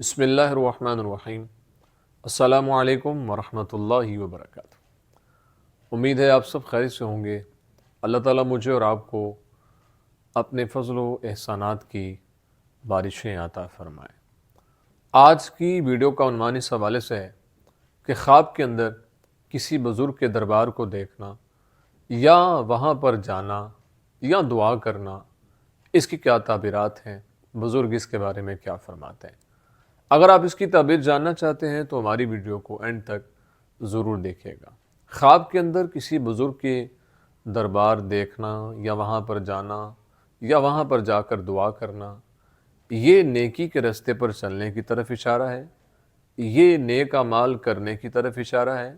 بسم اللہ الرحمن الرحیم۔ السلام علیکم ورحمۃ اللہ وبرکاتہ۔ امید ہے آپ سب خیر سے ہوں گے۔ اللہ تعالیٰ مجھے اور آپ کو اپنے فضل و احسانات کی بارشیں عطا فرمائے۔ آج کی ویڈیو کا عنوان اس حوالے سے ہے کہ خواب کے اندر کسی بزرگ کے دربار کو دیکھنا یا وہاں پر جانا یا دعا کرنا، اس کی کیا تعبیرات ہیں، بزرگ اس کے بارے میں کیا فرماتے ہیں۔ اگر آپ اس کی تعبیر جاننا چاہتے ہیں تو ہماری ویڈیو کو اینڈ تک ضرور دیکھیے گا۔ خواب کے اندر کسی بزرگ کے دربار دیکھنا یا وہاں پر جانا یا وہاں پر جا کر دعا کرنا، یہ نیکی کے راستے پر چلنے کی طرف اشارہ ہے، یہ نیک اعمال کرنے کی طرف اشارہ ہے،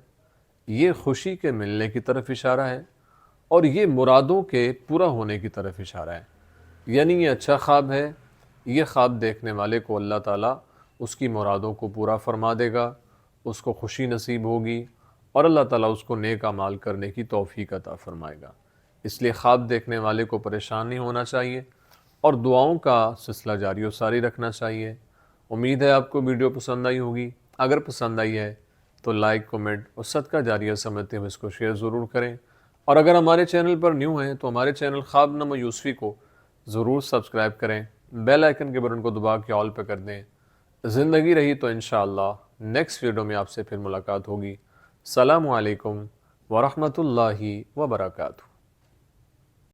یہ خوشی کے ملنے کی طرف اشارہ ہے، اور یہ مرادوں کے پورا ہونے کی طرف اشارہ ہے۔ یعنی یہ اچھا خواب ہے، یہ خواب دیکھنے والے کو اللہ تعالیٰ اس کی مرادوں کو پورا فرما دے گا، اس کو خوشی نصیب ہوگی اور اللہ تعالیٰ اس کو نیک اعمال کرنے کی توفیق عطا فرمائے گا۔ اس لیے خواب دیکھنے والے کو پریشان نہیں ہونا چاہیے اور دعاؤں کا سلسلہ جاری و ساری رکھنا چاہیے۔ امید ہے آپ کو ویڈیو پسند آئی ہوگی۔ اگر پسند آئی ہے تو لائک، کمنٹ اور صدقہ جاریہ سمجھتے ہوئے اس کو شیئر ضرور کریں، اور اگر ہمارے چینل پر نیو ہیں تو ہمارے چینل خواب نامہ یوسفی کو ضرور سبسکرائب کریں، بیل آئیکن کے بٹن کو دبا کے آل پہ کر دیں۔ زندگی رہی تو انشاءاللہ نیکسٹ ویڈیو میں آپ سے پھر ملاقات ہوگی۔ السلام علیکم ورحمۃ اللہ وبرکاتہ۔